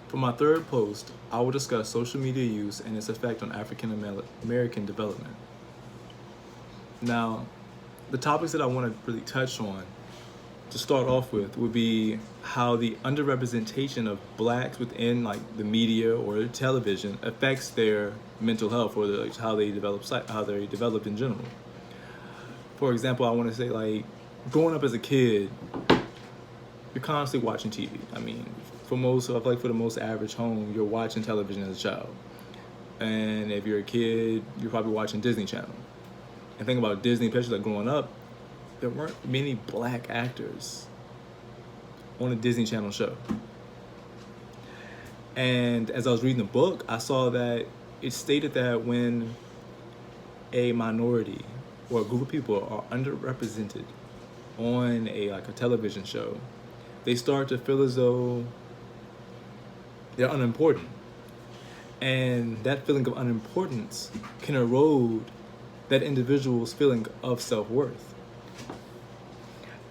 For my third post, I will discuss social media use and its effect on African American development. Now, the topics that I want to really touch on to start off with would be how the underrepresentation of blacks within like the media or television affects their mental health or how they developed in general. For example, I want to say like growing up as a kid, you're constantly watching TV. I mean, for the most average home, you're watching television as a child. And if you're a kid, you're probably watching Disney Channel. And think about Disney, especially like growing up, there weren't many black actors on a Disney Channel show. And as I was reading the book, I saw that it stated that when a minority or a group of people are underrepresented on a television show, they start to feel as though they're unimportant. And that feeling of unimportance can erode that individual's feeling of self-worth.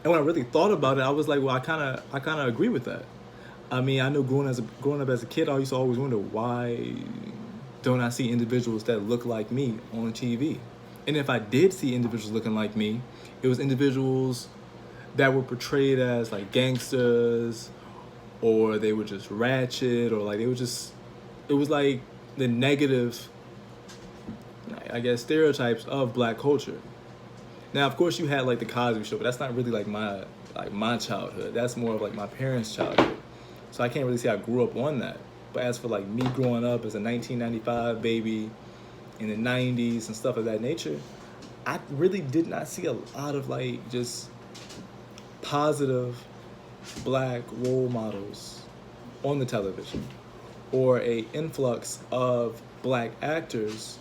And when I really thought about it, I was like, well, I kind of agree with that. I mean, I know growing up as a kid, I used to always wonder, why don't I see individuals that look like me on TV? And if I did see individuals looking like me, it was individuals that were portrayed as like gangsters, or they were just ratchet, or like it was like the negative, I guess, stereotypes of black culture. Now, of course, you had like the Cosby Show, but that's not really like my childhood. That's more of like my parents' childhood. So I can't really say I grew up on that. But as for like me growing up as a 1995 baby in the 90s and stuff of that nature, I really did not see a lot of like just positive black role models on the television, or a influx of black actors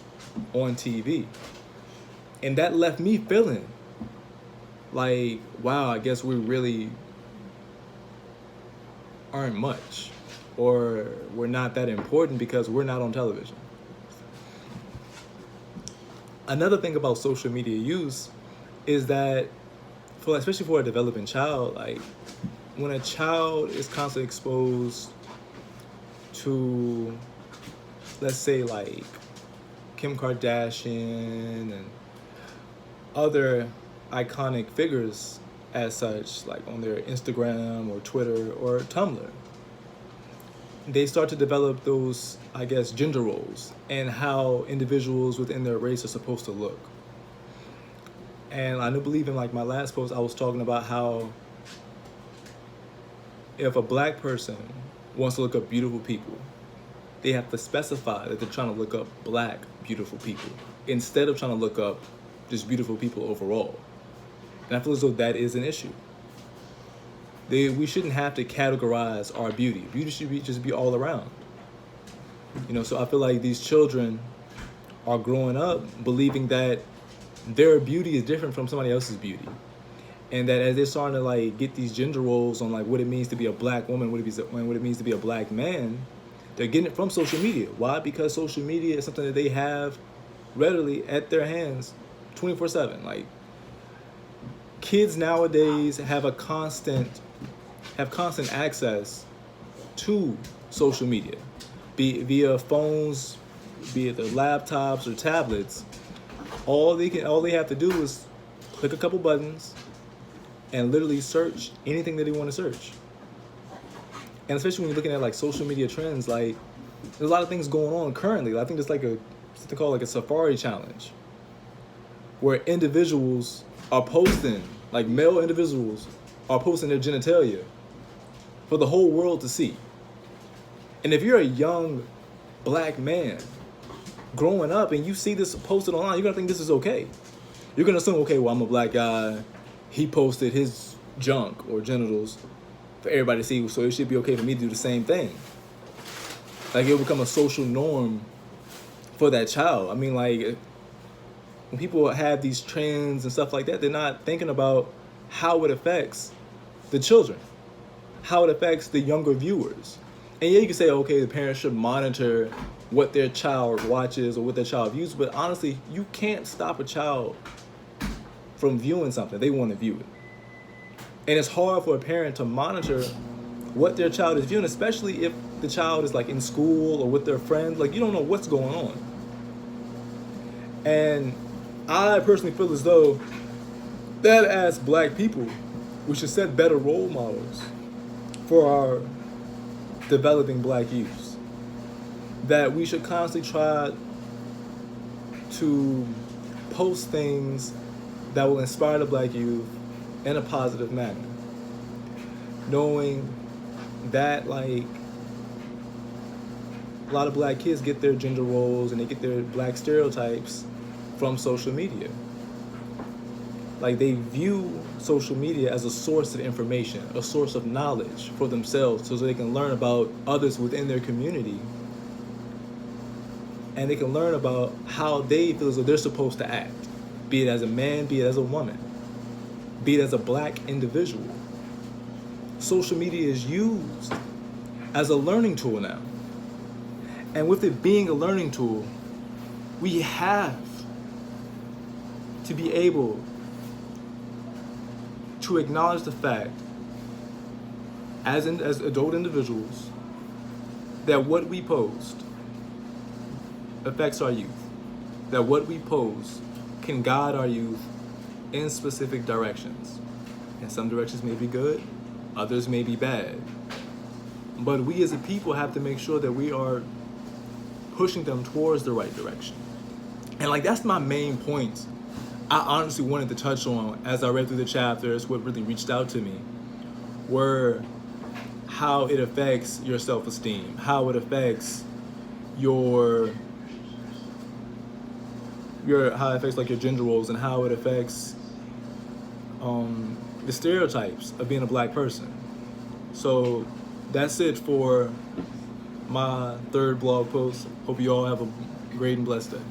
on TV. And that left me feeling like, wow, I guess we really aren't much, or we're not that important because we're not on television. Another thing about social media use is that, especially for a developing child, like when a child is constantly exposed to, let's say, like Kim Kardashian and other iconic figures as such, like on their Instagram or Twitter or Tumblr, they start to develop those, I guess, gender roles and how individuals within their race are supposed to look. And I do believe in like my last post, I was talking about how if a black person wants to look up beautiful people, they have to specify that they're trying to look up black beautiful people instead of trying to look up just beautiful people overall. And I feel as though that is an issue. We shouldn't have to categorize our beauty. Beauty should just be all around. So I feel like these children are growing up believing that their beauty is different from somebody else's beauty. And that as they're starting to like get these gender roles on like what it means to be a black woman, what it means to be a black man, they're getting it from social media. Why? Because social media is something that they have readily at their hands 24/7. Like kids nowadays have constant access to social media, be it via phones, be it their laptops or tablets. All they have to do is click a couple buttons and literally search anything that they want to search. And especially when you're looking at like social media trends, like there's a lot of things going on currently. I think there's like something called like a Safari challenge, where individuals are posting, like male individuals are posting their genitalia for the whole world to see. And if you're a young black man growing up and you see this posted online, you're gonna think this is okay. You're gonna assume, okay, well, I'm a black guy, he posted his junk or genitals for everybody to see, so it should be okay for me to do the same thing. Like it'll become a social norm for that child. I mean, like when people have these trends and stuff like that, they're not thinking about how it affects the children, how it affects the younger viewers. And yeah, you can say, okay, the parents should monitor what their child watches or what their child views, but honestly, you can't stop a child from viewing something. They want to view it. And it's hard for a parent to monitor what their child is viewing, especially if the child is like in school or with their friends. Like, you don't know what's going on. And I personally feel as though that as black people, we should set better role models for our developing black youths. That we should constantly try to post things that will inspire the black youth in a positive manner. Knowing that, like, a lot of black kids get their gender roles and they get their black stereotypes from social media. Like, they view social media as a source of information, a source of knowledge for themselves, so they can learn about others within their community. And they can learn about how they feel as though they're supposed to act, be it as a man, be it as a woman, be it as a black individual. Social media is used as a learning tool now. And with it being a learning tool, we have to be able to acknowledge the fact, as adult individuals, that what we post affects our youth. That what we post can guide our youth in specific directions. And some directions may be good, others may be bad. But we as a people have to make sure that we are pushing them towards the right direction. And like, that's my main point I honestly wanted to touch on as I read through the chapters. What really reached out to me were how it affects your self-esteem, how it affects how it affects like your gender roles, and how it affects the stereotypes of being a black person. So that's it for my third blog post. Hope you all have a great and blessed day.